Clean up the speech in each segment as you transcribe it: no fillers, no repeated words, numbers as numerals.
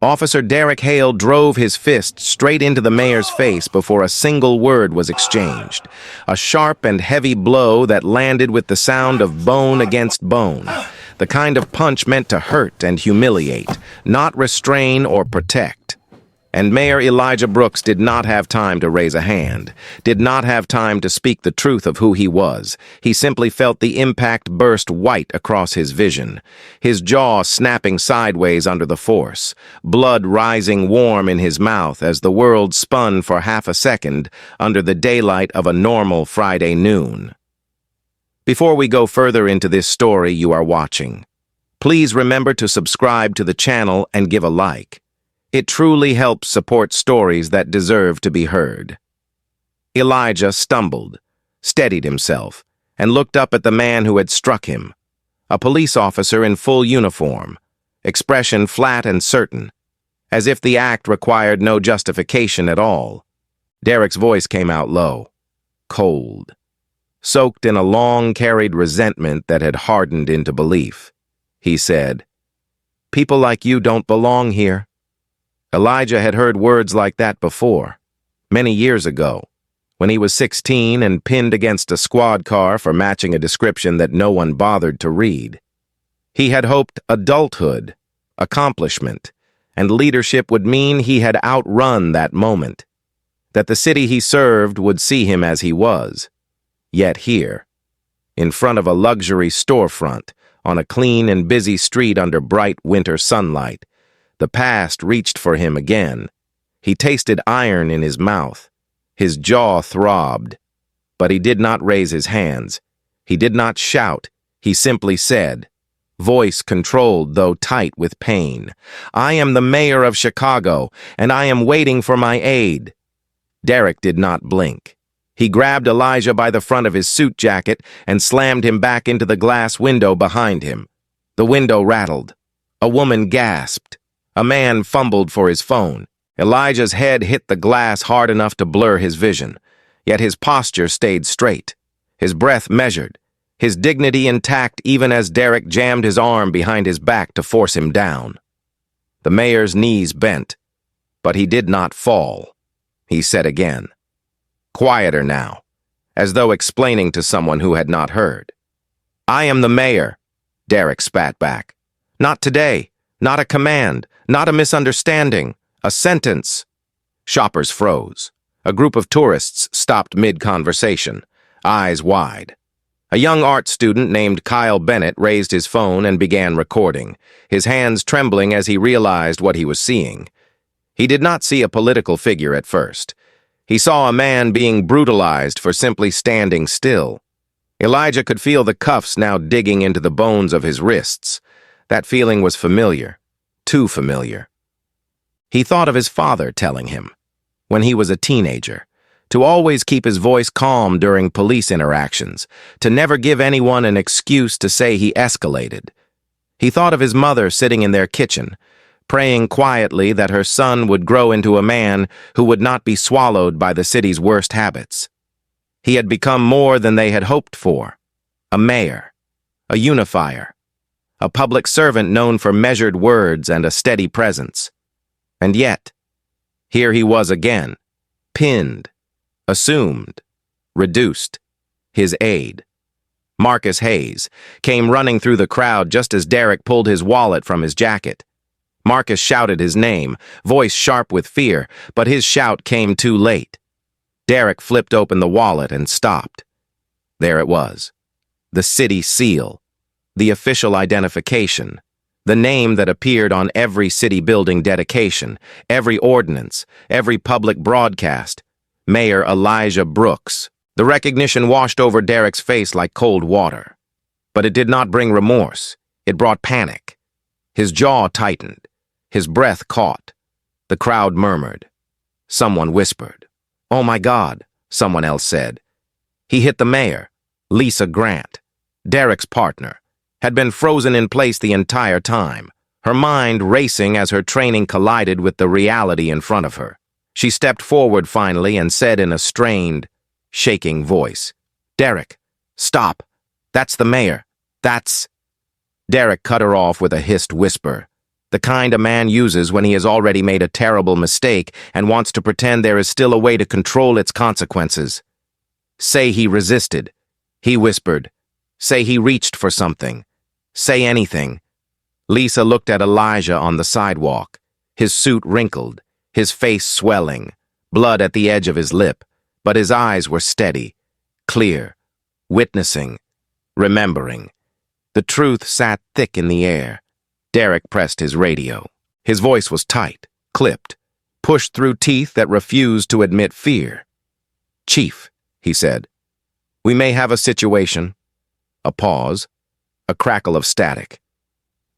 Officer Derek Hale drove his fist straight into the mayor's face before a single word was exchanged. A sharp and heavy blow that landed with the sound of bone against bone. The kind of punch meant to hurt and humiliate, not restrain or protect. And Mayor Elijah Brooks did not have time to raise a hand, did not have time to speak the truth of who he was. He simply felt the impact burst white across his vision, his jaw snapping sideways under the force, blood rising warm in his mouth as the world spun for half a second under the daylight of a normal Friday noon. Before we go further into this story you are watching, please remember to subscribe to the channel and give a like. It truly helps support stories that deserve to be heard. Elijah stumbled, steadied himself, and looked up at the man who had struck him, a police officer in full uniform, expression flat and certain, as if the act required no justification at all. Derek's voice came out low, cold, soaked in a long-carried resentment that had hardened into belief. He said, "People like you don't belong here." Elijah had heard words like that before, many years ago, when he was 16 and pinned against a squad car for matching a description that no one bothered to read. He had hoped adulthood, accomplishment, and leadership would mean he had outrun that moment, that the city he served would see him as he was. Yet here, in front of a luxury storefront, on a clean and busy street under bright winter sunlight, the past reached for him again. He tasted iron in his mouth. His jaw throbbed. But he did not raise his hands. He did not shout. He simply said, voice controlled though tight with pain, "I am the mayor of Chicago, and I am waiting for my aid." Derek did not blink. He grabbed Elijah by the front of his suit jacket and slammed him back into the glass window behind him. The window rattled. A woman gasped. A man fumbled for his phone. Elijah's head hit the glass hard enough to blur his vision, yet his posture stayed straight, his breath measured, his dignity intact even as Derek jammed his arm behind his back to force him down. The mayor's knees bent, but he did not fall. He said again, quieter now, as though explaining to someone who had not heard. "I am the mayor," Derek spat back. "Not today, not a command, not a misunderstanding, a sentence." Shoppers froze. A group of tourists stopped mid-conversation, eyes wide. A young art student named Kyle Bennett raised his phone and began recording, his hands trembling as he realized what he was seeing. He did not see a political figure at first. He saw a man being brutalized for simply standing still. Elijah could feel the cuffs now digging into the bones of his wrists. That feeling was familiar, too familiar. He thought of his father telling him, when he was a teenager, to always keep his voice calm during police interactions, to never give anyone an excuse to say he escalated. He thought of his mother sitting in their kitchen, praying quietly that her son would grow into a man who would not be swallowed by the city's worst habits. He had become more than they had hoped for, a mayor, a unifier, a public servant known for measured words and a steady presence. And yet, here he was again, pinned, assumed, reduced. His aide, Marcus Hayes, came running through the crowd just as Derek pulled his wallet from his jacket. Marcus shouted his name, voice sharp with fear, but his shout came too late. Derek flipped open the wallet and stopped. There it was, the city seal, the official identification, the name that appeared on every city building dedication, every ordinance, every public broadcast, Mayor Elijah Brooks. The recognition washed over Derek's face like cold water. But it did not bring remorse. It brought panic. His jaw tightened. His breath caught. The crowd murmured. Someone whispered. "Oh my God," someone else said. He hit the mayor, Lisa Grant, Derek's partner, had been frozen in place the entire time, her mind racing as her training collided with the reality in front of her. She stepped forward finally and said in a strained, shaking voice, "Derek, stop. That's the mayor. That's..." Derek cut her off with a hissed whisper. The kind a man uses when he has already made a terrible mistake and wants to pretend there is still a way to control its consequences. Say he resisted. He whispered. Say he reached for something. Say anything. Lisa looked at Elijah on the sidewalk, his suit wrinkled, his face swelling, blood at the edge of his lip, but his eyes were steady, clear, witnessing, remembering. The truth sat thick in the air. Derek pressed his radio. His voice was tight, clipped, pushed through teeth that refused to admit fear. "Chief," he said, "we may have a situation." A pause, a crackle of static.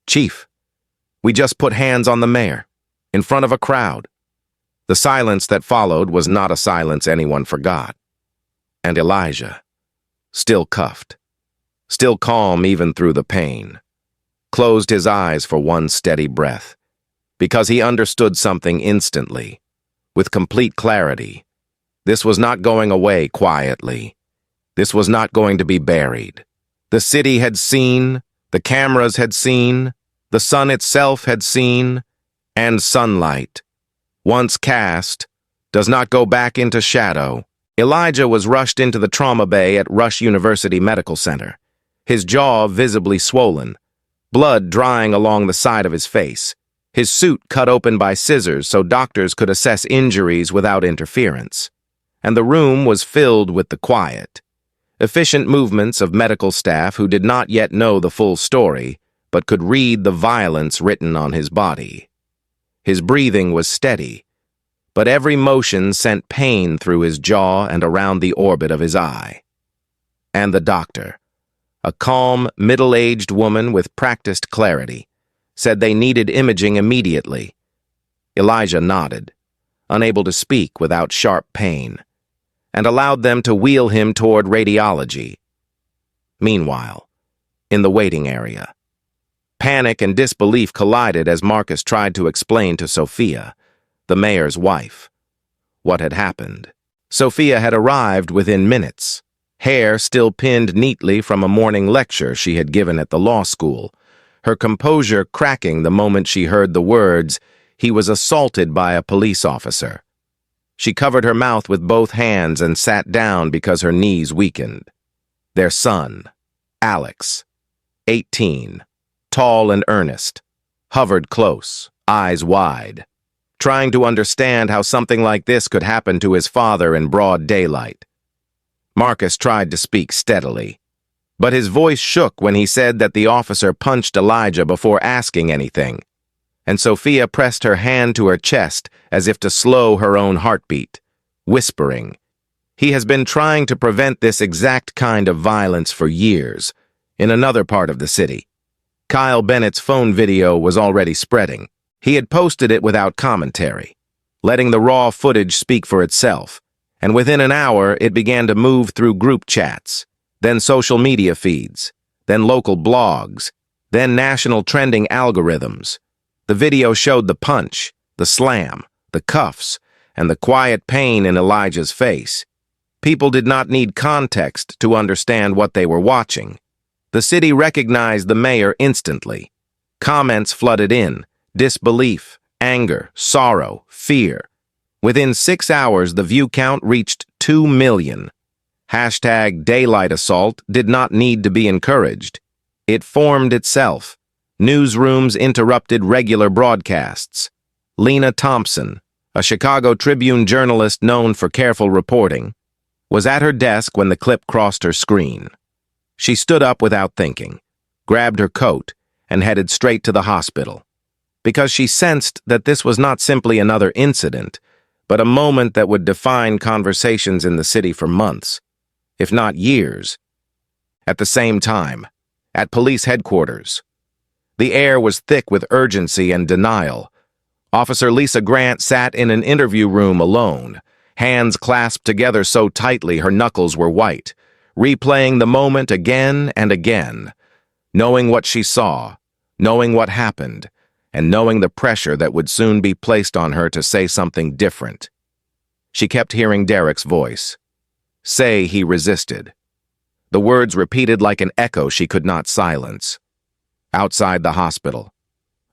"Chief, we just put hands on the mayor, in front of a crowd." The silence that followed was not a silence anyone forgot. And Elijah, still cuffed, still calm even through the pain, closed his eyes for one steady breath, because he understood something instantly, with complete clarity. This was not going away quietly. This was not going to be buried. The city had seen, the cameras had seen, the sun itself had seen, and sunlight, once cast, does not go back into shadow. Elijah was rushed into the trauma bay at Rush University Medical Center, his jaw visibly swollen, blood drying along the side of his face, his suit cut open by scissors so doctors could assess injuries without interference. And the room was filled with the quiet, efficient movements of medical staff who did not yet know the full story, but could read the violence written on his body. His breathing was steady, but every motion sent pain through his jaw and around the orbit of his eye. And the doctor, a calm, middle-aged woman with practiced clarity, said they needed imaging immediately. Elijah nodded, unable to speak without sharp pain, and allowed them to wheel him toward radiology. Meanwhile, in the waiting area, panic and disbelief collided as Marcus tried to explain to Sophia, the mayor's wife, what had happened. Sophia had arrived within minutes, hair still pinned neatly from a morning lecture she had given at the law school, her composure cracking the moment she heard the words, "He was assaulted by a police officer." She covered her mouth with both hands and sat down because her knees weakened. Their son, Alex, 18, tall and earnest, hovered close, eyes wide, trying to understand how something like this could happen to his father in broad daylight. Marcus tried to speak steadily, but his voice shook when he said that the officer punched Elijah before asking anything, and Sophia pressed her hand to her chest as if to slow her own heartbeat, whispering, "He has been trying to prevent this exact kind of violence for years, in another part of the city." Kyle Bennett's phone video was already spreading. He had posted it without commentary, letting the raw footage speak for itself, and within an hour it began to move through group chats, then social media feeds, then local blogs, then national trending algorithms. The video showed the punch, the slam, the cuffs, and the quiet pain in Elijah's face. People did not need context to understand what they were watching. The city recognized the mayor instantly. Comments flooded in, disbelief, anger, sorrow, fear. Within 6 hours, the view count reached 2 million. Hashtag Daylight Assault did not need to be encouraged. It formed itself. Newsrooms interrupted regular broadcasts. Lena Thompson, a Chicago Tribune journalist known for careful reporting, was at her desk when the clip crossed her screen. She stood up without thinking, grabbed her coat, and headed straight to the hospital, because she sensed that this was not simply another incident, but a moment that would define conversations in the city for months, if not years. At the same time, at police headquarters, the air was thick with urgency and denial. Officer Lisa Grant sat in an interview room alone, hands clasped together so tightly her knuckles were white, replaying the moment again and again, knowing what she saw, knowing what happened, and knowing the pressure that would soon be placed on her to say something different. She kept hearing Derek's voice. Say he resisted. The words repeated like an echo she could not silence. Outside the hospital,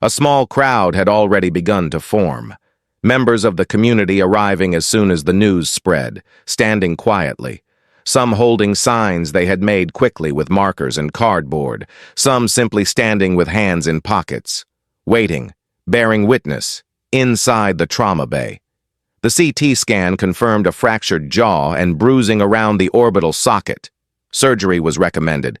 A small crowd had already begun to form, members of the community arriving as soon as the news spread, standing quietly, some holding signs they had made quickly with markers and cardboard, some simply standing with hands in pockets, waiting, bearing witness, inside the trauma bay. The CT scan confirmed a fractured jaw and bruising around the orbital socket. Surgery was recommended,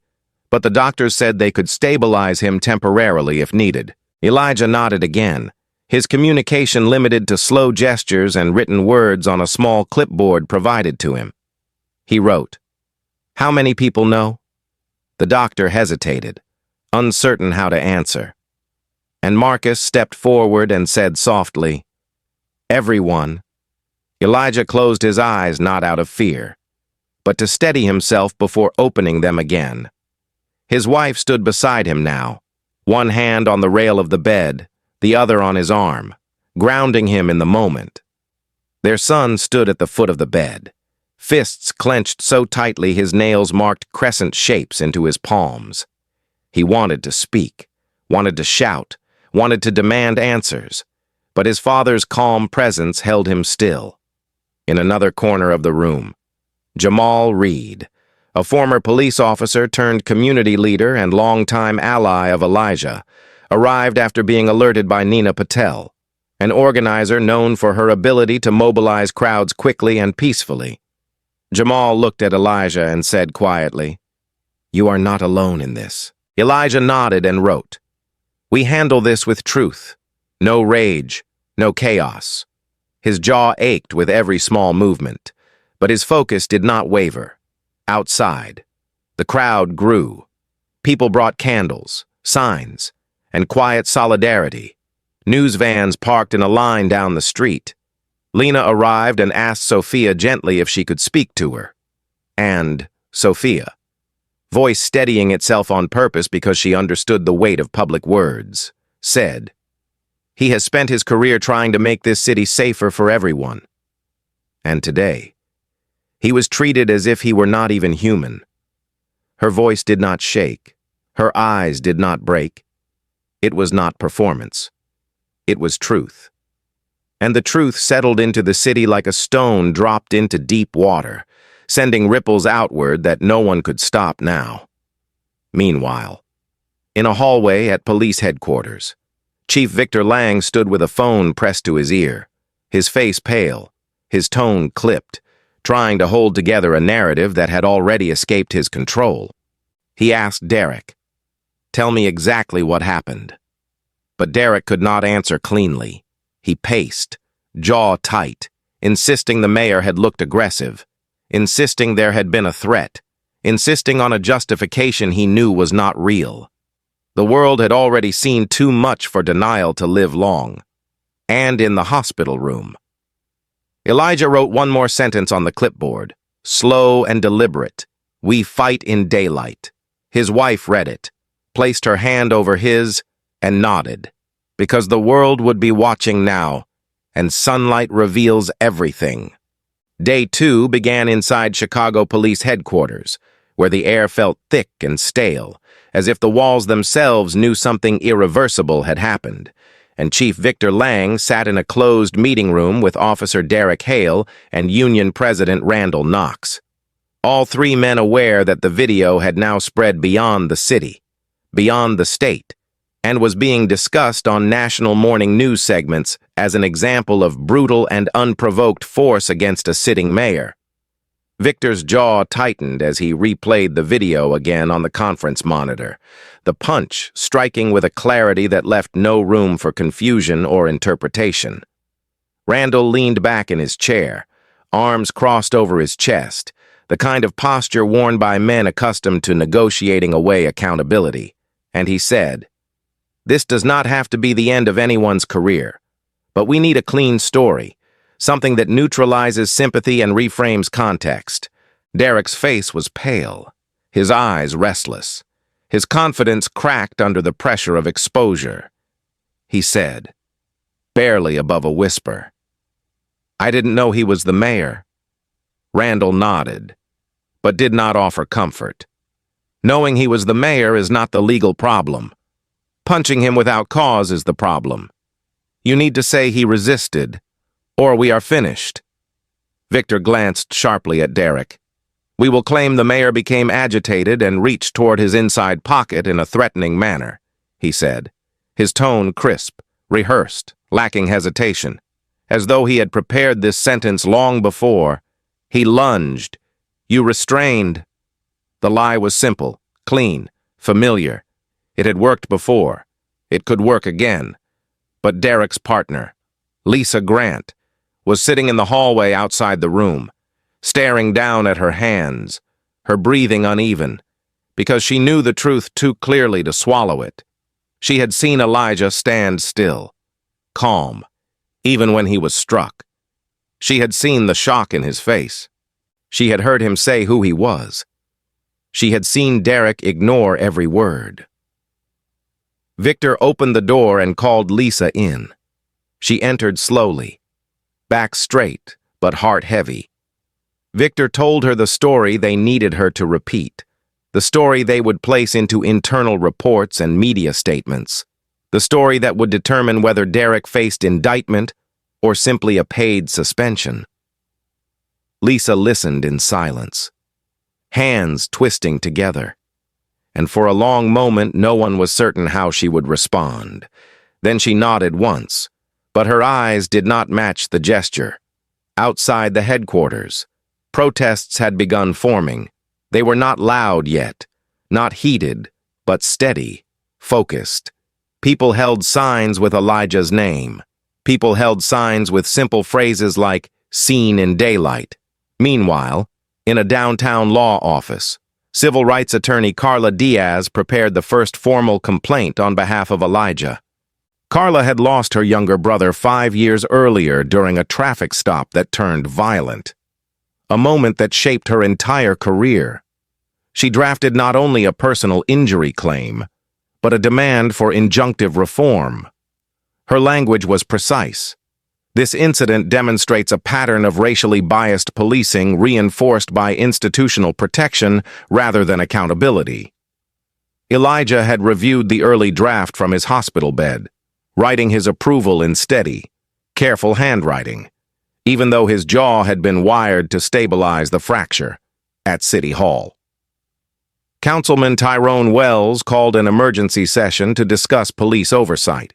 but the doctors said they could stabilize him temporarily if needed. Elijah nodded again, his communication limited to slow gestures and written words on a small clipboard provided to him. He wrote, "How many people know?" The doctor hesitated, uncertain how to answer. And Marcus stepped forward and said softly, "Everyone." Elijah closed his eyes not out of fear, but to steady himself before opening them again. His wife stood beside him now, one hand on the rail of the bed, the other on his arm, grounding him in the moment. Their son stood at the foot of the bed, fists clenched so tightly his nails marked crescent shapes into his palms. He wanted to speak, wanted to shout, wanted to demand answers, but his father's calm presence held him still. In another corner of the room, Jamal Reed, a former police officer turned community leader and longtime ally of Elijah, arrived after being alerted by Nina Patel, an organizer known for her ability to mobilize crowds quickly and peacefully. Jamal looked at Elijah and said quietly, "You are not alone in this." Elijah nodded and wrote, "We handle this with truth. No rage, no chaos." His jaw ached with every small movement, but his focus did not waver. Outside, the crowd grew. People brought candles, signs, and quiet solidarity. News vans parked in a line down the street. Lena arrived and asked Sophia gently if she could speak to her. And Sophia, voice steadying itself on purpose because she understood the weight of public words, said, "He has spent his career trying to make this city safer for everyone." And today, he was treated as if he were not even human. Her voice did not shake. Her eyes did not break. It was not performance. It was truth. And the truth settled into the city like a stone dropped into deep water, sending ripples outward that no one could stop now. Meanwhile, in a hallway at police headquarters, Chief Victor Lang stood with a phone pressed to his ear, his face pale, his tone clipped, trying to hold together a narrative that had already escaped his control. He asked Derek, "Tell me exactly what happened." But Derek could not answer cleanly. He paced, jaw tight, insisting the mayor had looked aggressive, insisting there had been a threat, insisting on a justification he knew was not real. The world had already seen too much for denial to live long. And in the hospital room. Elijah wrote one more sentence on the clipboard, slow and deliberate. "We fight in daylight." His wife read it, placed her hand over his, and nodded, because the world would be watching now, and sunlight reveals everything. Day 2 began inside Chicago Police Headquarters, where the air felt thick and stale, as if the walls themselves knew something irreversible had happened, and Chief Victor Lang sat in a closed meeting room with Officer Derek Hale and Union President Randall Knox. All three men aware that the video had now spread beyond the city, beyond the state, and was being discussed on national morning news segments as an example of brutal and unprovoked force against a sitting mayor. Victor's jaw tightened as he replayed the video again on the conference monitor, the punch striking with a clarity that left no room for confusion or interpretation. Randall leaned back in his chair, arms crossed over his chest, the kind of posture worn by men accustomed to negotiating away accountability, and he said, "This does not have to be the end of anyone's career, but we need a clean story, something that neutralizes sympathy and reframes context." Derek's face was pale, his eyes restless, his confidence cracked under the pressure of exposure. He said, barely above a whisper, "I didn't know he was the mayor." Randall nodded, but did not offer comfort. Knowing he was the mayor is not the legal problem. Punching him without cause is the problem. You need to say he resisted, or we are finished." Victor glanced sharply at Derek. "We will claim the mayor became agitated and reached toward his inside pocket in a threatening manner," he said, his tone crisp, rehearsed, lacking hesitation. As though he had prepared this sentence long before, he lunged. "You restrained." The lie was simple, clean, familiar. It had worked before. It could work again. But Derek's partner, Lisa Grant, was sitting in the hallway outside the room, staring down at her hands, her breathing uneven, because she knew the truth too clearly to swallow it. She had seen Elijah stand still, calm, even when he was struck. She had seen the shock in his face. She had heard him say who he was. She had seen Derek ignore every word. Victor opened the door and called Lisa in. She entered slowly, back straight, but heart heavy. Victor told her the story they needed her to repeat, the story they would place into internal reports and media statements, the story that would determine whether Derek faced indictment or simply a paid suspension. Lisa listened in silence, hands twisting together, and for a long moment no one was certain how she would respond. Then she nodded once, but her eyes did not match the gesture. Outside the headquarters, protests had begun forming. They were not loud yet, not heated, but steady, focused. People held signs with Elijah's name. People held signs with simple phrases like, "Seen in daylight." Meanwhile, in a downtown law office, civil rights attorney Carla Diaz prepared the first formal complaint on behalf of Elijah. Carla had lost her younger brother 5 years earlier during a traffic stop that turned violent, a moment that shaped her entire career. She drafted not only a personal injury claim, but a demand for injunctive reform. Her language was precise. This incident demonstrates a pattern of racially biased policing reinforced by institutional protection rather than accountability. Elijah had reviewed the early draft from his hospital bed, writing his approval in steady, careful handwriting, even though his jaw had been wired to stabilize the fracture at City Hall. Councilman Tyrone Wells called an emergency session to discuss police oversight.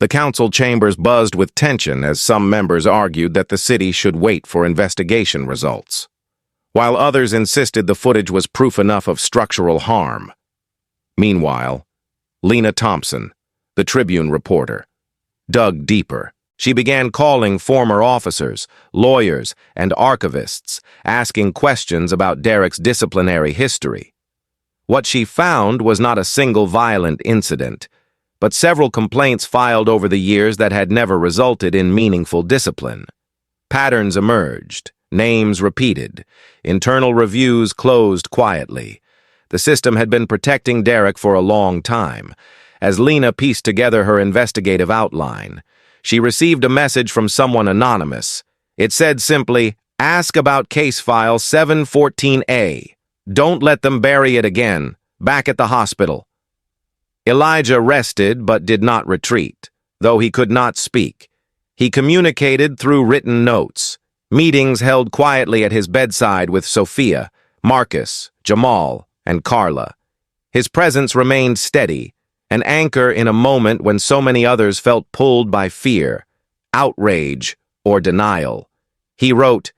The council chambers buzzed with tension as some members argued that the city should wait for investigation results, while others insisted the footage was proof enough of structural harm. Meanwhile, Lena Thompson, the Tribune reporter, dug deeper. She began calling former officers, lawyers, and archivists, asking questions about Derek's disciplinary history. What she found was not a single violent incident, but several complaints filed over the years that had never resulted in meaningful discipline. Patterns emerged, names repeated, internal reviews closed quietly. The system had been protecting Derek for a long time. As Lena pieced together her investigative outline, she received a message from someone anonymous. It said simply, "Ask about case file 714A. Don't let them bury it again. Back at the hospital." Elijah rested but did not retreat, though he could not speak. He communicated through written notes, meetings held quietly at his bedside with Sophia, Marcus, Jamal, and Carla. His presence remained steady, an anchor in a moment when so many others felt pulled by fear, outrage, or denial. He wrote,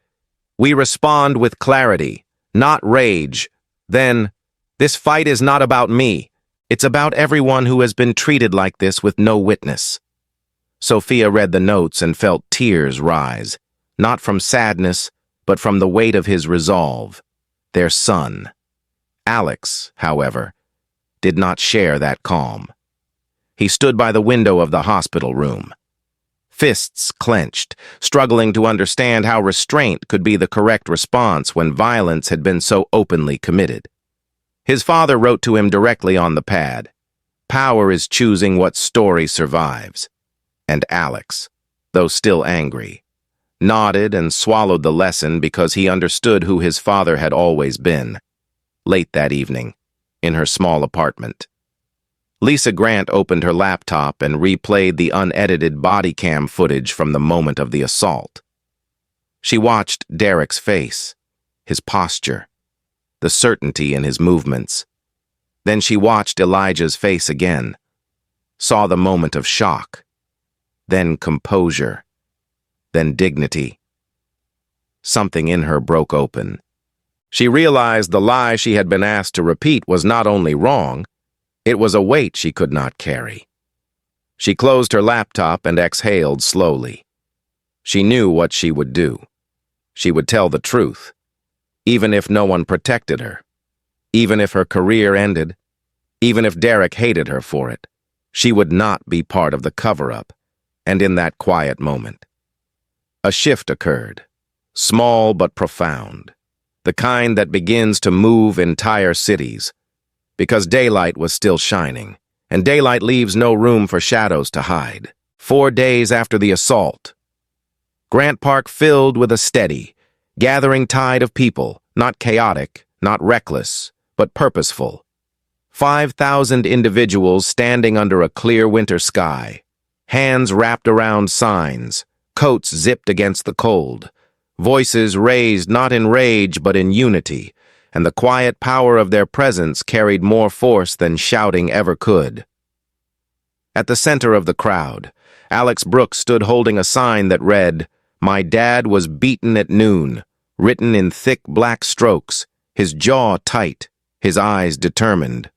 "We respond with clarity, not rage. Then, this fight is not about me. It's about everyone who has been treated like this with no witness." Sophia read the notes and felt tears rise, not from sadness, but from the weight of his resolve, their son. Alex, however, did not share that calm. He stood by the window of the hospital room, fists clenched, struggling to understand how restraint could be the correct response when violence had been so openly committed. His father wrote to him directly on the pad, "Power is choosing what story survives." And Alex, though still angry, nodded and swallowed the lesson because he understood who his father had always been. Late that evening, in her small apartment, Lisa Grant opened her laptop and replayed the unedited body cam footage from the moment of the assault. She watched Derek's face, his posture, the certainty in his movements. Then she watched Elijah's face again, saw the moment of shock, then composure, then dignity. Something in her broke open. She realized the lie she had been asked to repeat was not only wrong, it was a weight she could not carry. She closed her laptop and exhaled slowly. She knew what she would do. She would tell the truth, even if no one protected her, even if her career ended, even if Derek hated her for it. She would not be part of the cover-up, and in that quiet moment, a shift occurred, small but profound, the kind that begins to move entire cities, because daylight was still shining, and daylight leaves no room for shadows to hide. 4 days after the assault, Grant Park filled with a steady, gathering tide of people, not chaotic, not reckless, but purposeful. 5,000 individuals standing under a clear winter sky, hands wrapped around signs, coats zipped against the cold, voices raised not in rage but in unity, and the quiet power of their presence carried more force than shouting ever could. At the center of the crowd, Alex Brooks stood holding a sign that read, "My dad was beaten at noon," written in thick black strokes, his jaw tight, his eyes determined.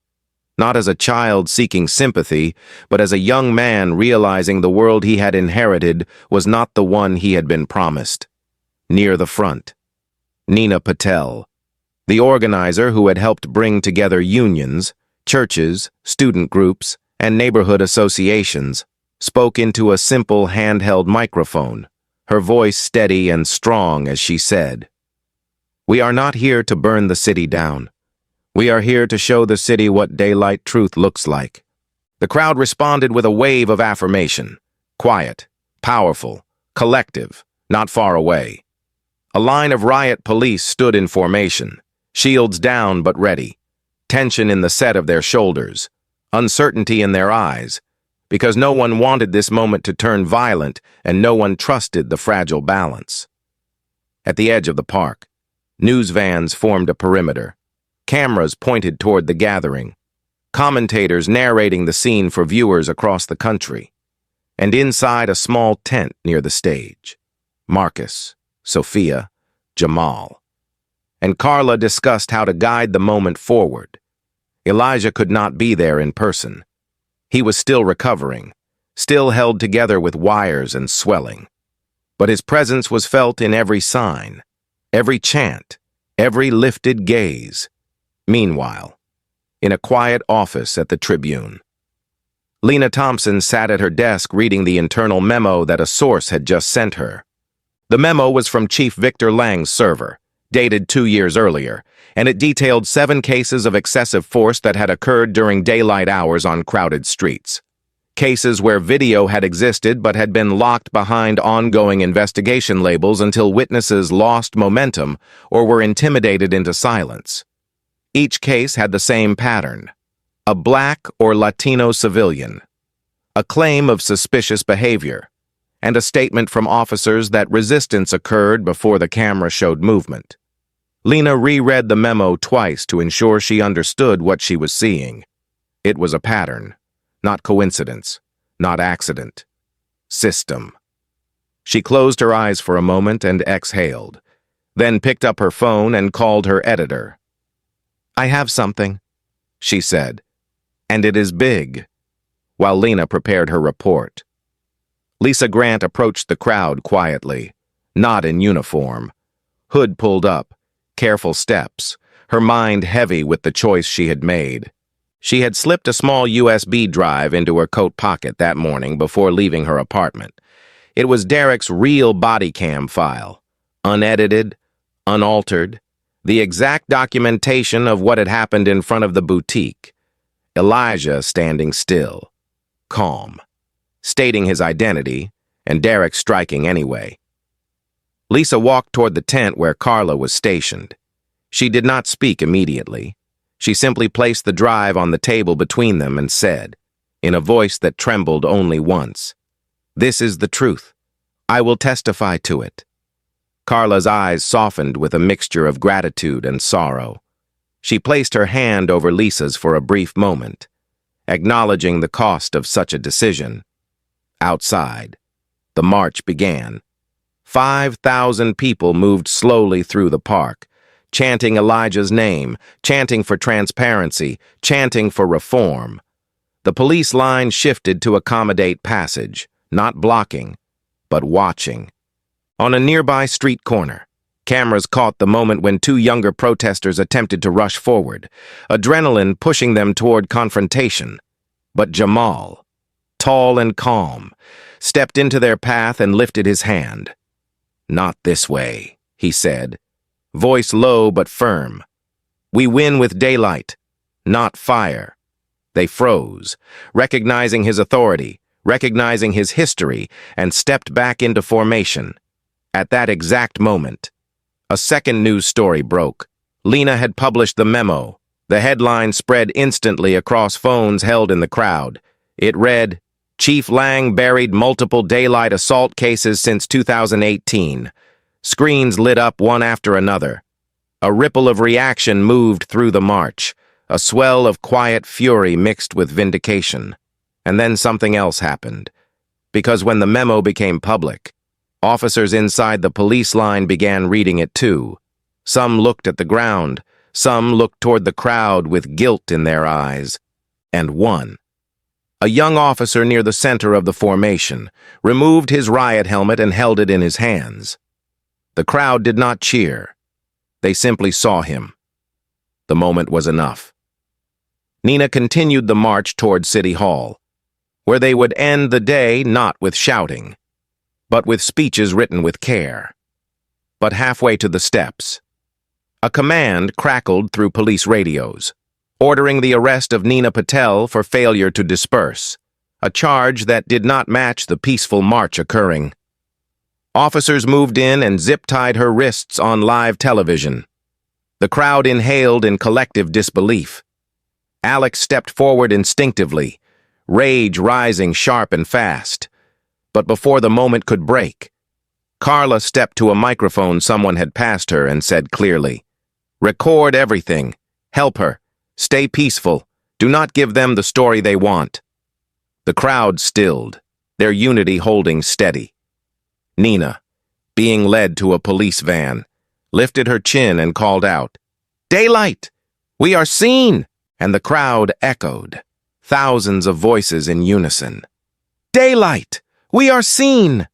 Not as a child seeking sympathy, but as a young man realizing the world he had inherited was not the one he had been promised. Near the front, Nina Patel, the organizer who had helped bring together unions, churches, student groups, and neighborhood associations, spoke into a simple handheld microphone, her voice steady and strong as she said, "We are not here to burn the city down. We are here to show the city what daylight truth looks like." The crowd responded with a wave of affirmation, quiet, powerful, collective, not far away. A line of riot police stood in formation, shields down but ready, tension in the set of their shoulders, uncertainty in their eyes, because no one wanted this moment to turn violent and no one trusted the fragile balance. At the edge of the park, news vans formed a perimeter, cameras pointed toward the gathering, commentators narrating the scene for viewers across the country, and inside a small tent near the stage, Marcus, Sophia, Jamal, and Carla discussed how to guide the moment forward. Elijah could not be there in person. He was still recovering, still held together with wires and swelling. But his presence was felt in every sign, every chant, every lifted gaze. Meanwhile, in a quiet office at the Tribune, Lena Thompson sat at her desk reading the internal memo that a source had just sent her. The memo was from Chief Victor Lang's server, dated 2 years earlier, and it detailed 7 cases of excessive force that had occurred during daylight hours on crowded streets. Cases where video had existed but had been locked behind ongoing investigation labels until witnesses lost momentum or were intimidated into silence. Each case had the same pattern: a Black or Latino civilian, a claim of suspicious behavior, and a statement from officers that resistance occurred before the camera showed movement. Lena reread the memo twice to ensure she understood what she was seeing. It was a pattern, not coincidence, not accident. System. She closed her eyes for a moment and exhaled, then picked up her phone and called her editor. "I have something," she said, "and it is big," while Lena prepared her report. Lisa Grant approached the crowd quietly, not in uniform. Hood pulled up, careful steps, her mind heavy with the choice she had made. She had slipped a small USB drive into her coat pocket that morning before leaving her apartment. It was Derek's real body cam file, unedited, unaltered, the exact documentation of what had happened in front of the boutique. Elijah standing still, calm, stating his identity, and Derek striking anyway. Lisa walked toward the tent where Carla was stationed. She did not speak immediately. She simply placed the drive on the table between them and said, in a voice that trembled only once, "This is the truth. I will testify to it." Carla's eyes softened with a mixture of gratitude and sorrow. She placed her hand over Lisa's for a brief moment, acknowledging the cost of such a decision. Outside, the march began. 5,000 people moved slowly through the park, chanting Elijah's name, chanting for transparency, chanting for reform. The police line shifted to accommodate passage, not blocking, but watching. On a nearby street corner, cameras caught the moment when two younger protesters attempted to rush forward, adrenaline pushing them toward confrontation. But Jamal, tall and calm, stepped into their path and lifted his hand. "Not this way," he said, voice low but firm. "We win with daylight, not fire." They froze, recognizing his authority, recognizing his history, and stepped back into formation. At that exact moment, a second news story broke. Lena had published the memo. The headline spread instantly across phones held in the crowd. It read, "Chief Lang buried multiple daylight assault cases since 2018. Screens lit up one after another. A ripple of reaction moved through the march, a swell of quiet fury mixed with vindication. And then something else happened. Because when the memo became public, officers inside the police line began reading it too. Some looked at the ground, some looked toward the crowd with guilt in their eyes. And one, a young officer near the center of the formation, removed his riot helmet and held it in his hands. The crowd did not cheer. They simply saw him. The moment was enough. Nina continued the march toward City Hall, where they would end the day not with shouting, but with speeches written with care. But halfway to the steps, a command crackled through police radios, ordering the arrest of Nina Patel for failure to disperse, a charge that did not match the peaceful march occurring. Officers moved in and zip-tied her wrists on live television. The crowd inhaled in collective disbelief. Alex stepped forward instinctively, rage rising sharp and fast. But before the moment could break, Carla stepped to a microphone someone had passed her and said clearly, "Record everything. Help her. Stay peaceful. Do not give them the story they want." The crowd stilled, their unity holding steady. Nina, being led to a police van, lifted her chin and called out, "Daylight! We are seen!" And the crowd echoed, thousands of voices in unison. "Daylight! We are seen!"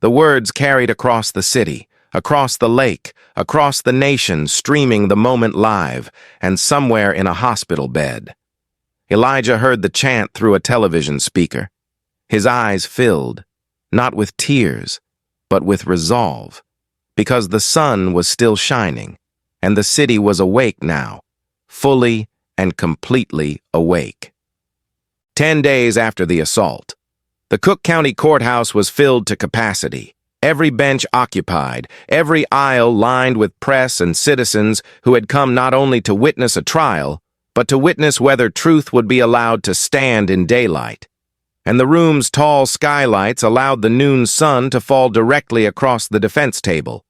The words carried across the city, across the lake, across the nation, streaming the moment live, and somewhere in a hospital bed. Elijah heard the chant through a television speaker. His eyes filled, not with tears, but with resolve, because the sun was still shining, and the city was awake now, fully and completely awake. 10 days after the assault, the Cook County Courthouse was filled to capacity, every bench occupied, every aisle lined with press and citizens who had come not only to witness a trial, but to witness whether truth would be allowed to stand in daylight. And the room's tall skylights allowed the noon sun to fall directly across the defense table,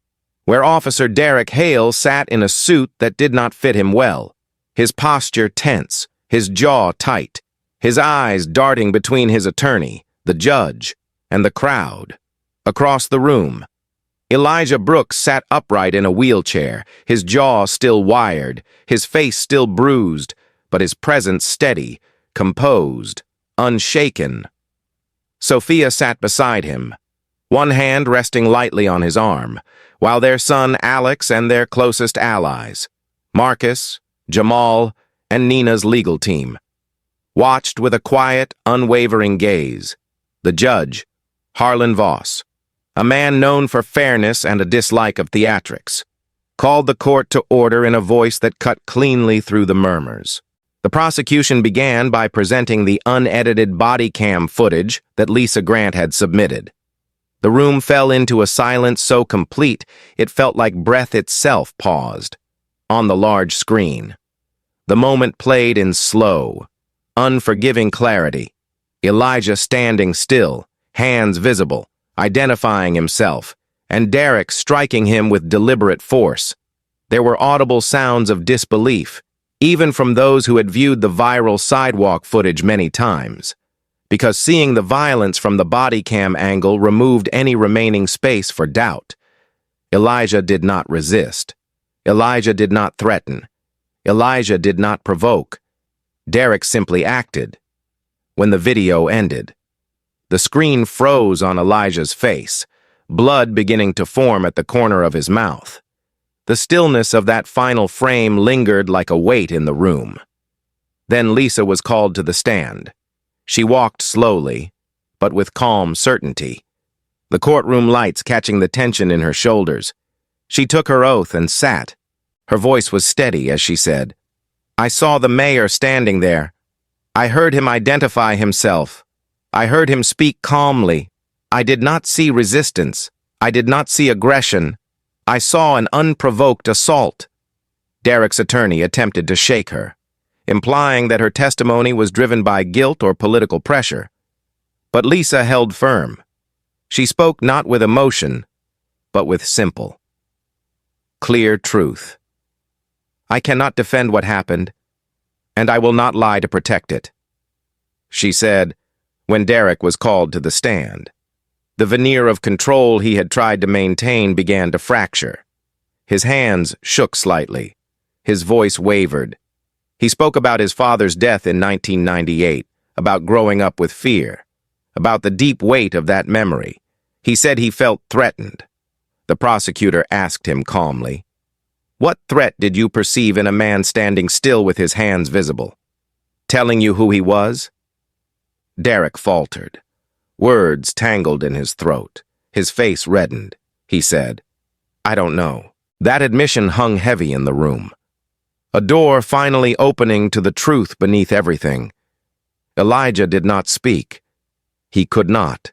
where Officer Derek Hale sat in a suit that did not fit him well, his posture tense, his jaw tight, his eyes darting between his attorney, the judge, and the crowd. Across the room, Elijah Brooks sat upright in a wheelchair, his jaw still wired, his face still bruised, but his presence steady, composed, unshaken. Sophia sat beside him, one hand resting lightly on his arm, while their son Alex and their closest allies, Marcus, Jamal, and Nina's legal team, watched with a quiet, unwavering gaze. The judge, Harlan Voss, a man known for fairness and a dislike of theatrics, called the court to order in a voice that cut cleanly through the murmurs. The prosecution began by presenting the unedited body cam footage that Lisa Grant had submitted. The room fell into a silence so complete it felt like breath itself paused. On the large screen, The moment played in slow, unforgiving clarity. Elijah standing still, hands visible, identifying himself, and Derek striking him with deliberate force. There were audible sounds of disbelief, even from those who had viewed the viral sidewalk footage many times, because seeing the violence from the body cam angle removed any remaining space for doubt. Elijah did not resist. Elijah did not threaten. Elijah did not provoke. Derek simply acted. When the video ended, the screen froze on Elijah's face, blood beginning to form at the corner of his mouth. The stillness of that final frame lingered like a weight in the room. Then Lisa was called to the stand. She walked slowly, but with calm certainty, the courtroom lights catching the tension in her shoulders. She took her oath and sat. Her voice was steady as she said, "I saw the mayor standing there. I heard him identify himself. I heard him speak calmly. I did not see resistance. I did not see aggression. I saw an unprovoked assault." Derek's attorney attempted to shake her, implying that her testimony was driven by guilt or political pressure. But Lisa held firm. She spoke not with emotion, but with simple, clear truth. "I cannot defend what happened, and I will not lie to protect it," she said when Derek was called to the stand. The veneer of control he had tried to maintain began to fracture. His hands shook slightly. His voice wavered. He spoke about his father's death in 1998, about growing up with fear, about the deep weight of that memory. He said he felt threatened. The prosecutor asked him calmly, "What threat did you perceive in a man standing still with his hands visible? Telling you who he was?" Derek faltered. Words tangled in his throat. His face reddened. He said, "I don't know." That admission hung heavy in the room. A door finally opening to the truth beneath everything. Elijah did not speak. He could not.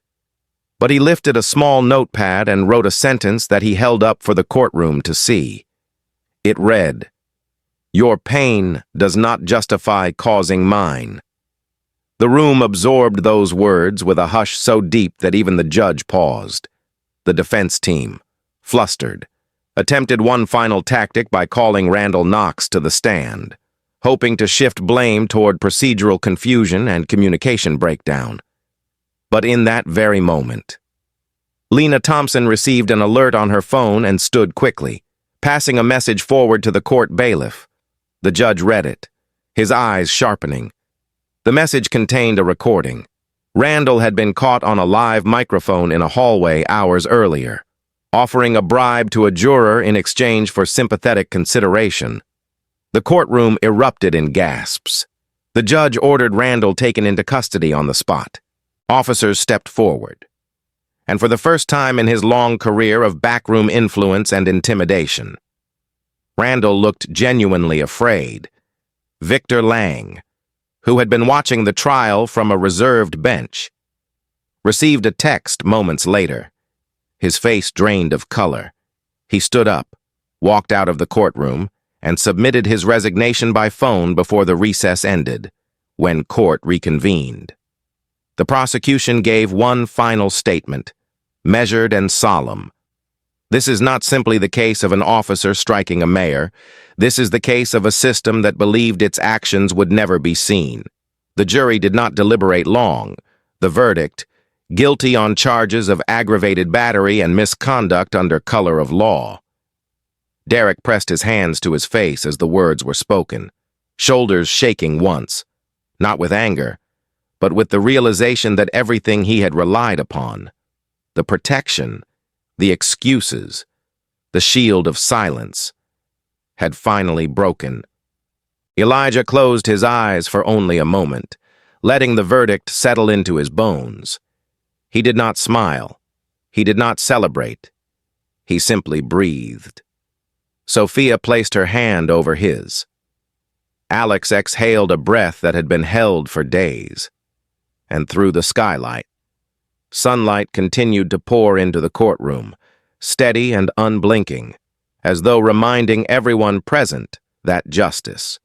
But he lifted a small notepad and wrote a sentence that he held up for the courtroom to see. It read, "Your pain does not justify causing mine." The room absorbed those words with a hush so deep that even the judge paused. The defense team, flustered, attempted one final tactic by calling Randall Knox to the stand, hoping to shift blame toward procedural confusion and communication breakdown. But in that very moment, Lena Thompson received an alert on her phone and stood quickly, passing a message forward to the court bailiff. The judge read it, his eyes sharpening. The message contained a recording. Randall had been caught on a live microphone in a hallway hours earlier, offering a bribe to a juror in exchange for sympathetic consideration. The courtroom erupted in gasps. The judge ordered Randall taken into custody on the spot. Officers stepped forward. And for the first time in his long career of backroom influence and intimidation, Randall looked genuinely afraid. Victor Lang, who had been watching the trial from a reserved bench, received a text moments later. His face drained of color. He stood up, walked out of the courtroom, and submitted his resignation by phone before the recess ended, when court reconvened. The prosecution gave one final statement, measured and solemn. This is not simply the case of an officer striking a mayor. This is the case of a system that believed its actions would never be seen. The jury did not deliberate long. The verdict, guilty on charges of aggravated battery and misconduct under color of law. Derek pressed his hands to his face as the words were spoken, shoulders shaking once, not with anger, but with the realization that everything he had relied upon, the protection, the excuses, the shield of silence, had finally broken. Elijah closed his eyes for only a moment, letting the verdict settle into his bones. He did not smile. He did not celebrate. He simply breathed. Sophia placed her hand over his. Alex exhaled a breath that had been held for days. And through the skylight, sunlight continued to pour into the courtroom, steady and unblinking, as though reminding everyone present that justice,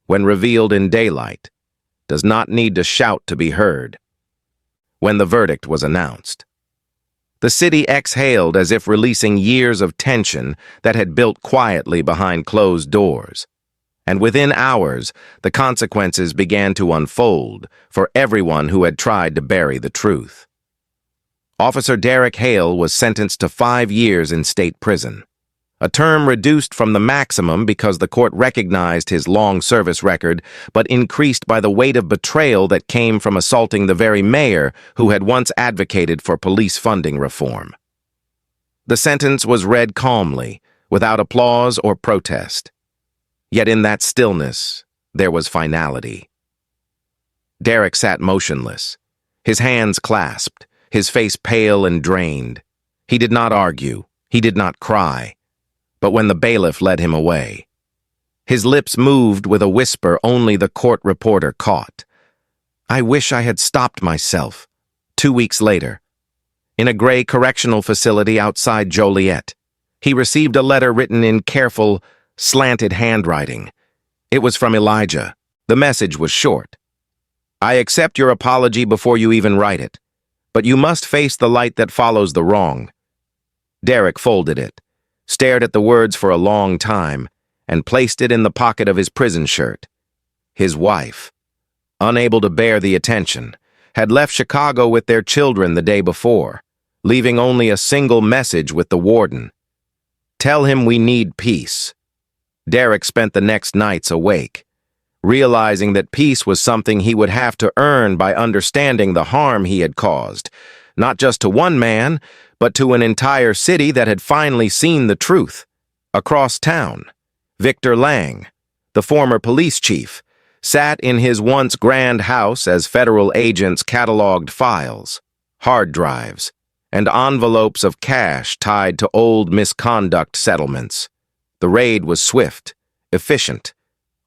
when revealed in daylight, does not need to shout to be heard. When the verdict was announced, the city exhaled as if releasing years of tension that had built quietly behind closed doors. And within hours, the consequences began to unfold for everyone who had tried to bury the truth. Officer Derek Hale was sentenced to 5 years in state prison, a term reduced from the maximum because the court recognized his long service record, but increased by the weight of betrayal that came from assaulting the very mayor who had once advocated for police funding reform. The sentence was read calmly, without applause or protest. Yet in that stillness, there was finality. Derek sat motionless, his hands clasped, his face pale and drained. He did not argue, he did not cry. But when the bailiff led him away, his lips moved with a whisper only the court reporter caught. I wish I had stopped myself. 2 weeks later, in a gray correctional facility outside Joliet, he received a letter written in careful, slanted handwriting. It was from Elijah. The message was short. I accept your apology before you even write it, but you must face the light that follows the wrong. Derek folded it, stared at the words for a long time, and placed it in the pocket of his prison shirt. His wife, unable to bear the attention, had left Chicago with their children the day before, leaving only a single message with the warden. Tell him we need peace. Derek spent the next nights awake, realizing that peace was something he would have to earn by understanding the harm he had caused, not just to one man, but to an entire city that had finally seen the truth. Across town, Victor Lang, the former police chief, sat in his once grand house as federal agents cataloged files, hard drives, and envelopes of cash tied to old misconduct settlements. The raid was swift, efficient,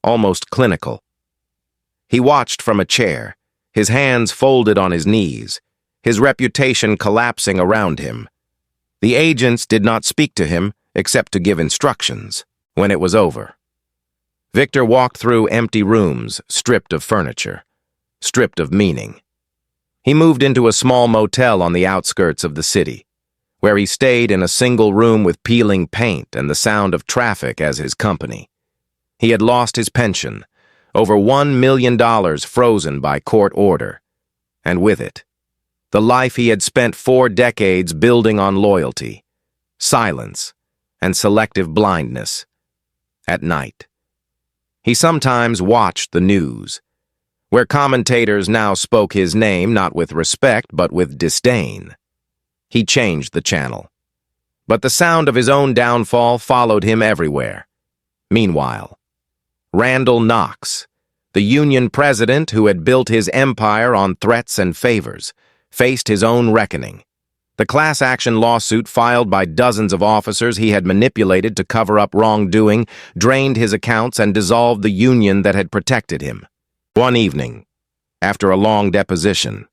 almost clinical. He watched from a chair, his hands folded on his knees, his reputation collapsing around him. The agents did not speak to him except to give instructions. When it was over, Victor walked through empty rooms, stripped of furniture, stripped of meaning. He moved into a small motel on the outskirts of the city, where he stayed in a single room with peeling paint and the sound of traffic as his company. He had lost his pension, over $1 million frozen by court order, and with it, the life he had spent 4 decades building on loyalty, silence, and selective blindness. At night, he sometimes watched the news, where commentators now spoke his name not with respect but with disdain. He changed the channel, but the sound of his own downfall followed him everywhere. Meanwhile, Randall Knox, the union president who had built his empire on threats and favors, faced his own reckoning. The class action lawsuit filed by dozens of officers he had manipulated to cover up wrongdoing drained his accounts and dissolved the union that had protected him. One evening, after a long deposition,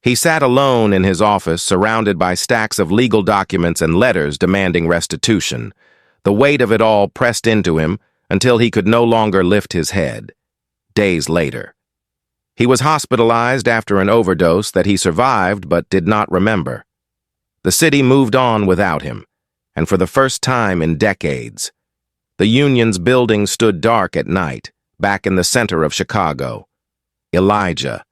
he sat alone in his office surrounded by stacks of legal documents and letters demanding restitution. The weight of it all pressed into him until he could no longer lift his head. Days later, he was hospitalized after an overdose that he survived but did not remember. The city moved on without him, and for the first time in decades, the union's building stood dark at night, back in the center of Chicago. Elijah,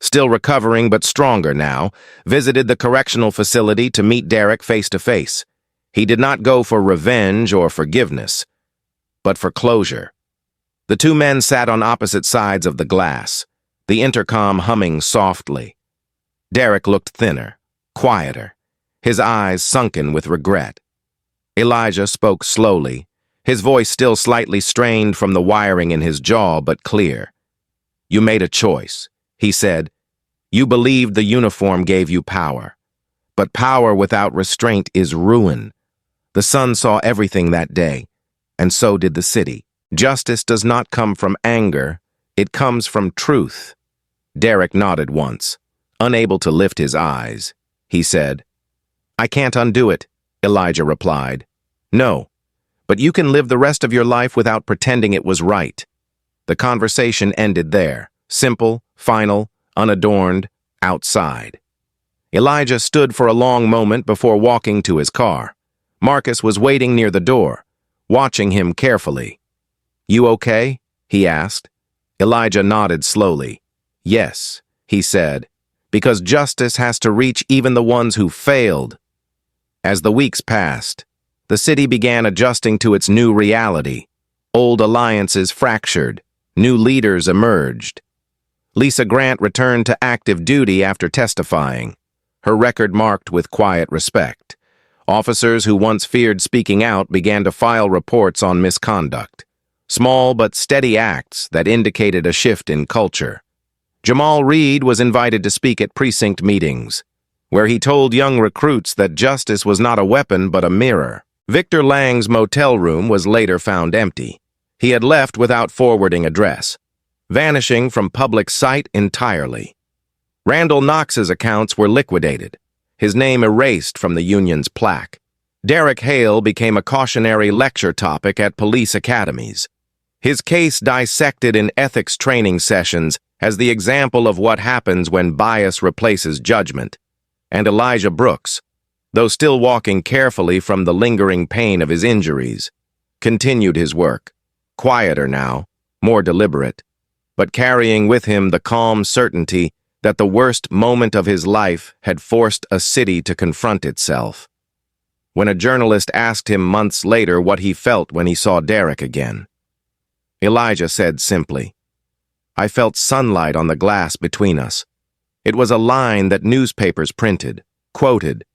still recovering but stronger now, visited the correctional facility to meet Derek face to face. He did not go for revenge or forgiveness, but for closure. The two men sat on opposite sides of the glass, the intercom humming softly. Derek looked thinner, quieter, his eyes sunken with regret. Elijah spoke slowly, his voice still slightly strained from the wiring in his jaw, but clear. You made a choice, he said. You believed the uniform gave you power. But power without restraint is ruin. The sun saw everything that day, and so did the city. Justice does not come from anger, it comes from truth. Derek nodded once, unable to lift his eyes. He said, I can't undo it, Elijah replied. No, but you can live the rest of your life without pretending it was right. The conversation ended there, simple, final, unadorned, outside. Elijah stood for a long moment before walking to his car. Marcus was waiting near the door, watching him carefully. "You okay?" he asked. Elijah nodded slowly. "Yes," he said, "because justice has to reach even the ones who failed." As the weeks passed, the city began adjusting to its new reality. Old alliances fractured. New leaders emerged. Lisa Grant returned to active duty after testifying, her record marked with quiet respect. Officers who once feared speaking out began to file reports on misconduct, small but steady acts that indicated a shift in culture. Jamal Reed was invited to speak at precinct meetings, where he told young recruits that justice was not a weapon but a mirror. Victor Lang's motel room was later found empty. He had left without forwarding address, vanishing from public sight entirely. Randall Knox's accounts were liquidated, his name erased from the union's plaque. Derek Hale became a cautionary lecture topic at police academies, his case dissected in ethics training sessions as the example of what happens when bias replaces judgment. And Elijah Brooks, though still walking carefully from the lingering pain of his injuries, continued his work, quieter now, more deliberate, but carrying with him the calm certainty that the worst moment of his life had forced a city to confront itself. When a journalist asked him months later what he felt when he saw Derek again, Elijah said simply, "I felt sunlight on the glass between us." It was a line that newspapers printed, quoted,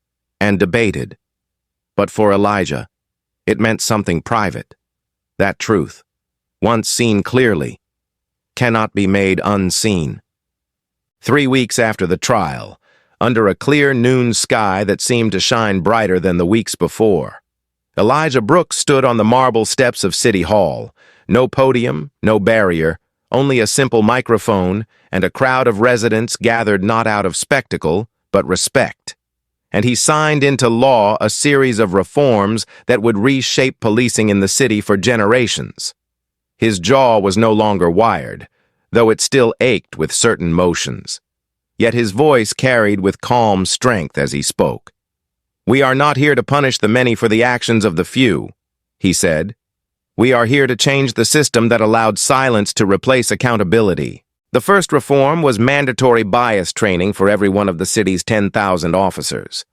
and debated. But for Elijah, it meant something private. That truth, once seen clearly, cannot be made unseen. 3 weeks after the trial, under a clear noon sky that seemed to shine brighter than the weeks before, Elijah Brooks stood on the marble steps of City Hall. No podium, no barrier, only a simple microphone and a crowd of residents gathered not out of spectacle, but respect. And he signed into law a series of reforms that would reshape policing in the city for generations. His jaw was no longer wired, though it still ached with certain motions. Yet his voice carried with calm strength as he spoke. "We are not here to punish the many for the actions of the few," he said. "We are here to change the system that allowed silence to replace accountability." The first reform was mandatory bias training for every one of the city's 10,000 officers.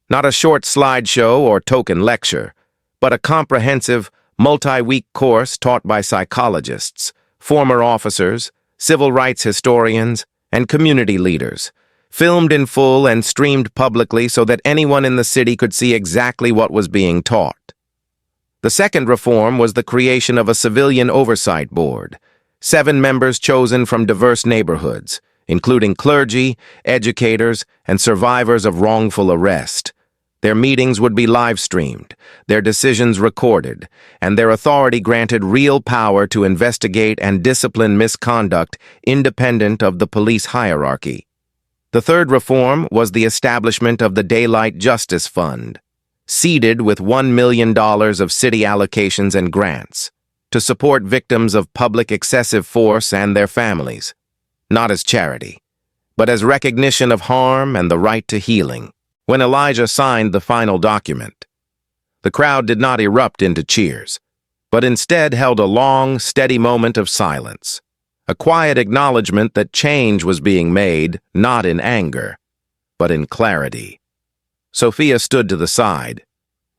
Not a short slideshow or token lecture, but a comprehensive, multi-week course taught by psychologists, former officers, civil rights historians, and community leaders, filmed in full and streamed publicly so that anyone in the city could see exactly what was being taught. The second reform was the creation of a civilian oversight board, 7 members chosen from diverse neighborhoods, including clergy, educators, and survivors of wrongful arrest. Their meetings would be live-streamed, their decisions recorded, and their authority granted real power to investigate and discipline misconduct independent of the police hierarchy. The third reform was the establishment of the Daylight Justice Fund, seeded with $1 million of city allocations and grants, to support victims of public excessive force and their families, not as charity, but as recognition of harm and the right to healing. When Elijah signed the final document, the crowd did not erupt into cheers, but instead held a long, steady moment of silence, a quiet acknowledgement that change was being made not in anger, but in clarity. Sophia stood to the side,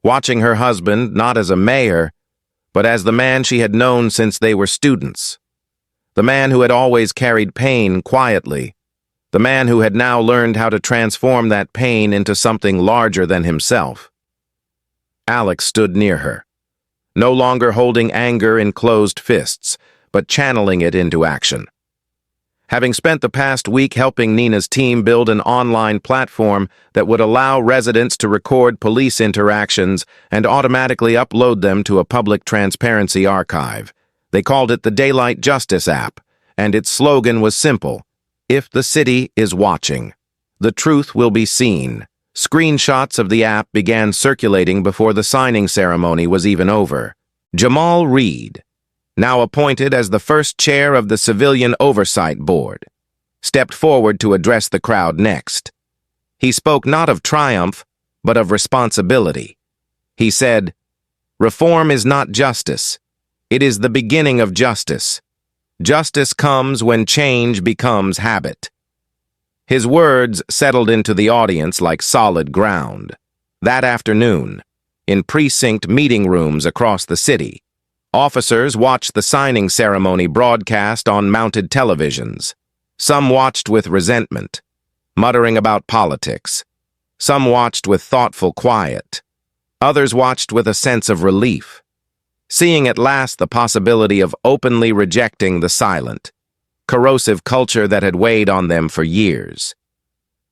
watching her husband not as a mayor, but as the man she had known since they were students, the man who had always carried pain quietly, the man who had now learned how to transform that pain into something larger than himself. Alex stood near her, no longer holding anger in closed fists, but channeling it into action. Having spent the past week helping Nina's team build an online platform that would allow residents to record police interactions and automatically upload them to a public transparency archive, they called it the Daylight Justice app, and its slogan was simple: "If the city is watching, the truth will be seen." Screenshots of the app began circulating before the signing ceremony was even over. Jamal Reed, now appointed as the first chair of the Civilian Oversight Board, stepped forward to address the crowd next. He spoke not of triumph, but of responsibility. He said, "Reform is not justice. It is the beginning of justice. Justice comes when change becomes habit." His words settled into the audience like solid ground. That afternoon, in precinct meeting rooms across the city, officers watched the signing ceremony broadcast on mounted televisions. Some watched with resentment, muttering about politics. Some watched with thoughtful quiet. Others watched with a sense of relief, seeing at last the possibility of openly rejecting the silent, corrosive culture that had weighed on them for years.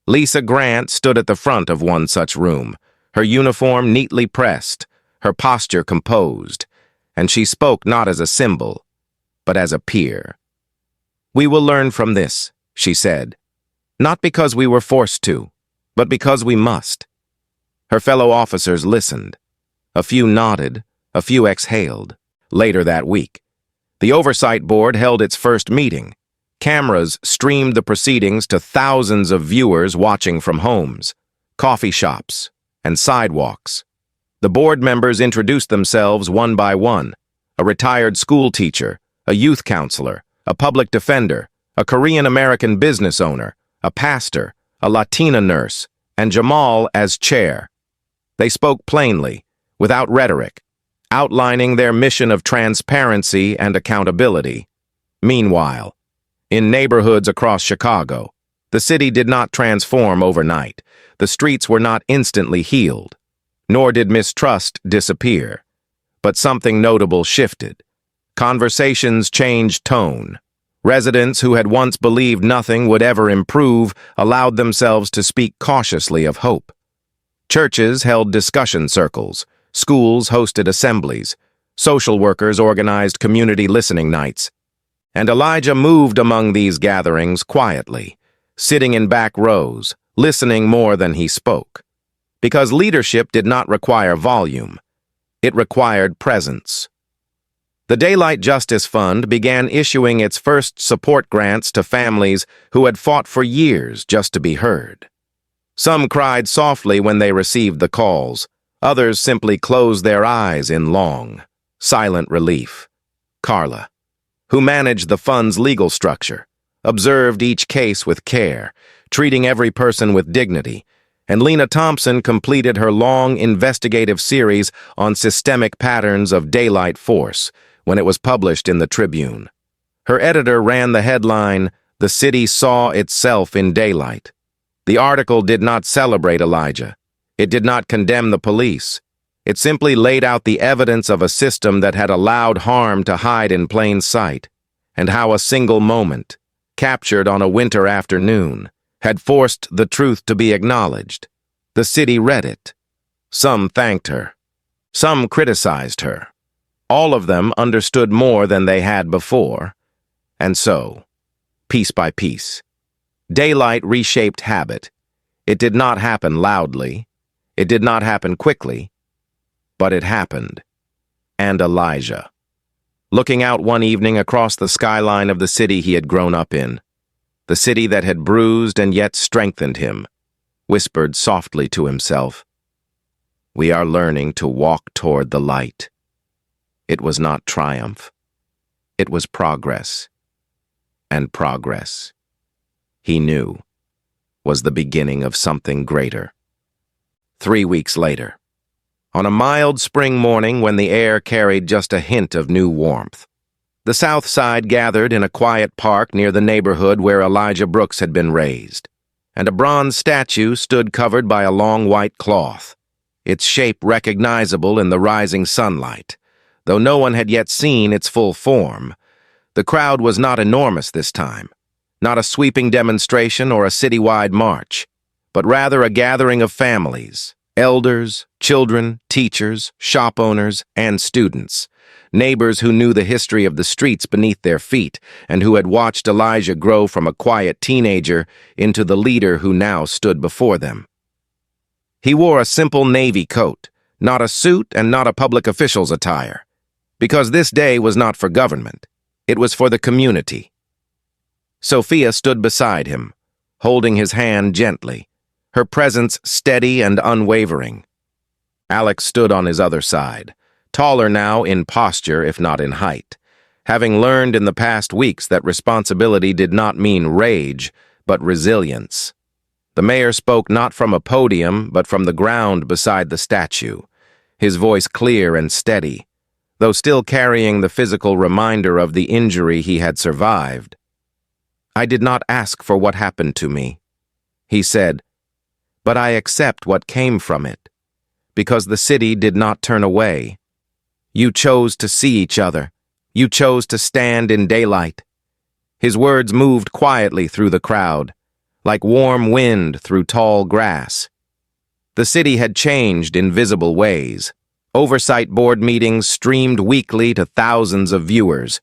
Lisa Grant stood at the front of one such room, her uniform neatly pressed, her posture composed, and she spoke not as a symbol, but as a peer. "We will learn from this," she said, "not because we were forced to, but because we must." Her fellow officers listened. A few nodded, a few exhaled. Later that week, the Oversight Board held its first meeting. Cameras streamed the proceedings to thousands of viewers watching from homes, coffee shops, and sidewalks. The board members introduced themselves one by one: a retired school teacher, a youth counselor, a public defender, a Korean-American business owner, a pastor, a Latina nurse, and Jamal as chair. They spoke plainly, without rhetoric, outlining their mission of transparency and accountability. Meanwhile, in neighborhoods across Chicago, the city did not transform overnight. The streets were not instantly healed, nor did mistrust disappear. But something notable shifted. Conversations changed tone. Residents who had once believed nothing would ever improve allowed themselves to speak cautiously of hope. Churches held discussion circles, schools hosted assemblies, social workers organized community listening nights, and Elijah moved among these gatherings quietly, sitting in back rows, listening more than he spoke. Because leadership did not require volume, it required presence. The Daylight Justice Fund began issuing its first support grants to families who had fought for years just to be heard. Some cried softly when they received the calls. Others simply closed their eyes in long, silent relief. Carla, who managed the fund's legal structure, observed each case with care, treating every person with dignity, and Lena Thompson completed her long investigative series on systemic patterns of daylight force when it was published in the Tribune. Her editor ran the headline, "The City Saw Itself in Daylight." The article did not celebrate Elijah. It did not condemn the police. It simply laid out the evidence of a system that had allowed harm to hide in plain sight, and how a single moment, captured on a winter afternoon, had forced the truth to be acknowledged. The city read it. Some thanked her. Some criticized her. All of them understood more than they had before. And so, piece by piece, daylight reshaped habit. It did not happen loudly. It did not happen quickly. But it happened. And Elijah, looking out one evening across the skyline of the city he had grown up in, the city that had bruised and yet strengthened him, whispered softly to himself, "We are learning to walk toward the light." It was not triumph. It was progress. And progress, he knew, was the beginning of something greater. 3 weeks later, on a mild spring morning when the air carried just a hint of new warmth, the South Side gathered in a quiet park near the neighborhood where Elijah Brooks had been raised, and a bronze statue stood covered by a long white cloth, its shape recognizable in the rising sunlight, though no one had yet seen its full form. The crowd was not enormous this time, not a sweeping demonstration or a citywide march, but rather a gathering of families, elders, children, teachers, shop owners, and students, neighbors who knew the history of the streets beneath their feet and who had watched Elijah grow from a quiet teenager into the leader who now stood before them. He wore a simple navy coat, not a suit and not a public official's attire. Because this day was not for government. It was for the community. Sophia stood beside him, holding his hand gently, her presence steady and unwavering. Alex stood on his other side, taller now in posture if not in height, having learned in the past weeks that responsibility did not mean rage, but resilience. The mayor spoke not from a podium, but from the ground beside the statue, his voice clear and steady, though still carrying the physical reminder of the injury he had survived. "I did not ask for what happened to me," he said, "but I accept what came from it, because the city did not turn away. You chose to see each other. You chose to stand in daylight." His words moved quietly through the crowd, like warm wind through tall grass. The city had changed in visible ways. Oversight board meetings streamed weekly to thousands of viewers.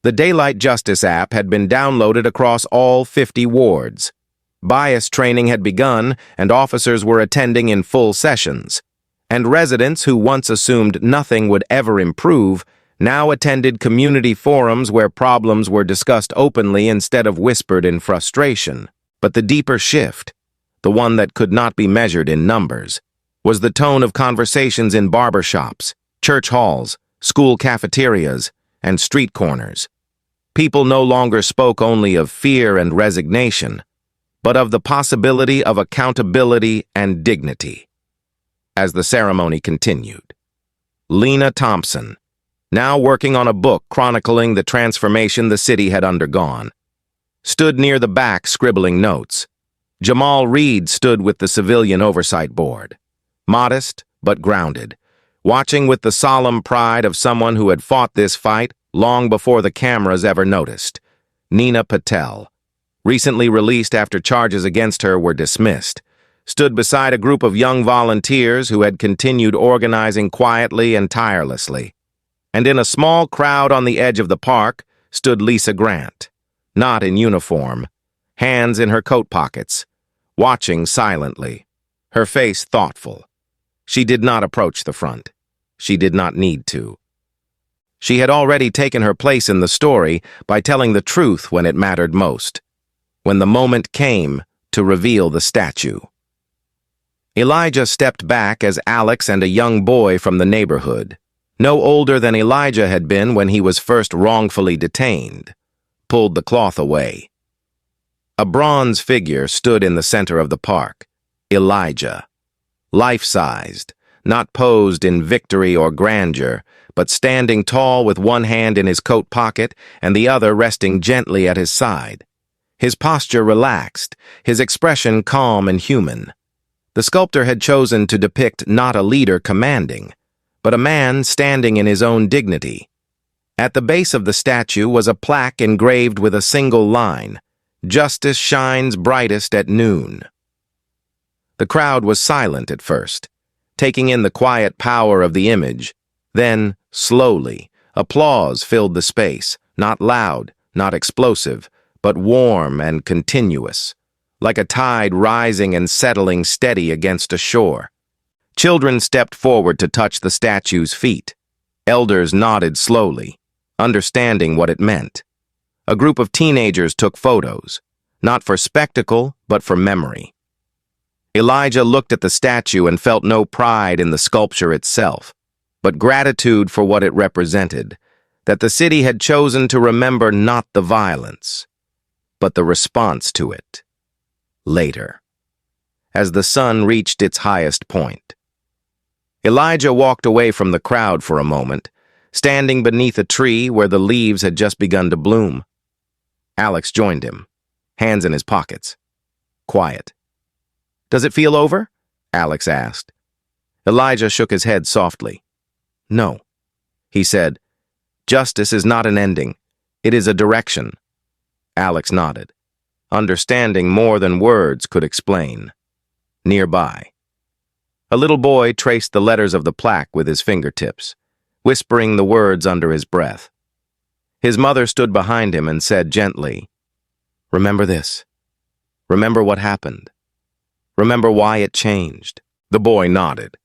The Daylight Justice app had been downloaded across all 50 wards. Bias training had begun, and officers were attending in full sessions. And residents who once assumed nothing would ever improve now attended community forums where problems were discussed openly instead of whispered in frustration. But the deeper shift, the one that could not be measured in numbers, was the tone of conversations in barbershops, church halls, school cafeterias, and street corners. People no longer spoke only of fear and resignation, but of the possibility of accountability and dignity. As the ceremony continued, Lena Thompson, now working on a book chronicling the transformation the city had undergone, stood near the back scribbling notes. Jamal Reed stood with the Civilian Oversight Board, modest but grounded, watching with the solemn pride of someone who had fought this fight long before the cameras ever noticed. Nina Patel, recently released after charges against her were dismissed, stood beside a group of young volunteers who had continued organizing quietly and tirelessly. And in a small crowd on the edge of the park stood Lisa Grant, not in uniform, hands in her coat pockets, watching silently, her face thoughtful. She did not approach the front. She did not need to. She had already taken her place in the story by telling the truth when it mattered most, when the moment came to reveal the statue. Elijah stepped back as Alex and a young boy from the neighborhood, no older than Elijah had been when he was first wrongfully detained, pulled the cloth away. A bronze figure stood in the center of the park, Elijah, life-sized, not posed in victory or grandeur, but standing tall with one hand in his coat pocket and the other resting gently at his side. His posture relaxed, his expression calm and human. The sculptor had chosen to depict not a leader commanding, but a man standing in his own dignity. At the base of the statue was a plaque engraved with a single line, "Justice shines brightest at noon." The crowd was silent at first, taking in the quiet power of the image. Then, slowly, applause filled the space, not loud, not explosive, but warm and continuous, like a tide rising and settling steady against a shore. Children stepped forward to touch the statue's feet. Elders nodded slowly, understanding what it meant. A group of teenagers took photos, not for spectacle, but for memory. Elijah looked at the statue and felt no pride in the sculpture itself, but gratitude for what it represented, that the city had chosen to remember not the violence, but the response to it. Later, as the sun reached its highest point, Elijah walked away from the crowd for a moment, standing beneath a tree where the leaves had just begun to bloom. Alex joined him, hands in his pockets. Quiet. "Does it feel over?" Alex asked. Elijah shook his head softly. "No," he said. "Justice is not an ending. It is a direction." Alex nodded, understanding more than words could explain. Nearby, a little boy traced the letters of the plaque with his fingertips, whispering the words under his breath. His mother stood behind him and said gently, "Remember this. Remember what happened. Remember why it changed." The boy nodded,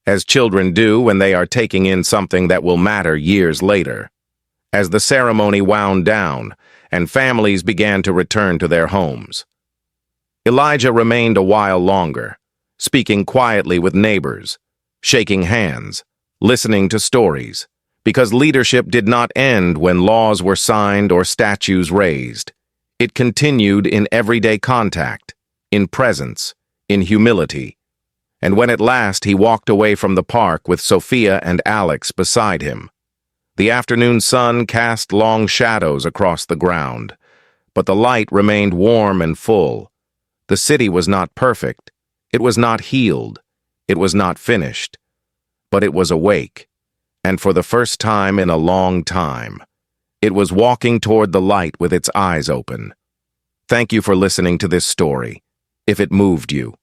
as children do when they are taking in something that will matter years later. As the ceremony wound down and families began to return to their homes, Elijah remained a while longer, speaking quietly with neighbors, shaking hands, listening to stories, because leadership did not end when laws were signed or statues raised. It continued in everyday contact, in presence, in humility. And when at last he walked away from the park with Sophia and Alex beside him, the afternoon sun cast long shadows across the ground, but the light remained warm and full. The city was not perfect, it was not healed, it was not finished, but it was awake, and for the first time in a long time, it was walking toward the light with its eyes open. Thank you for listening to this story. If it moved you,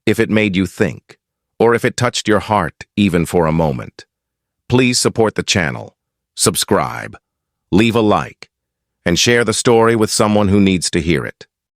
if it made you think, or if it touched your heart even for a moment, please support the channel, subscribe, leave a like, and share the story with someone who needs to hear it.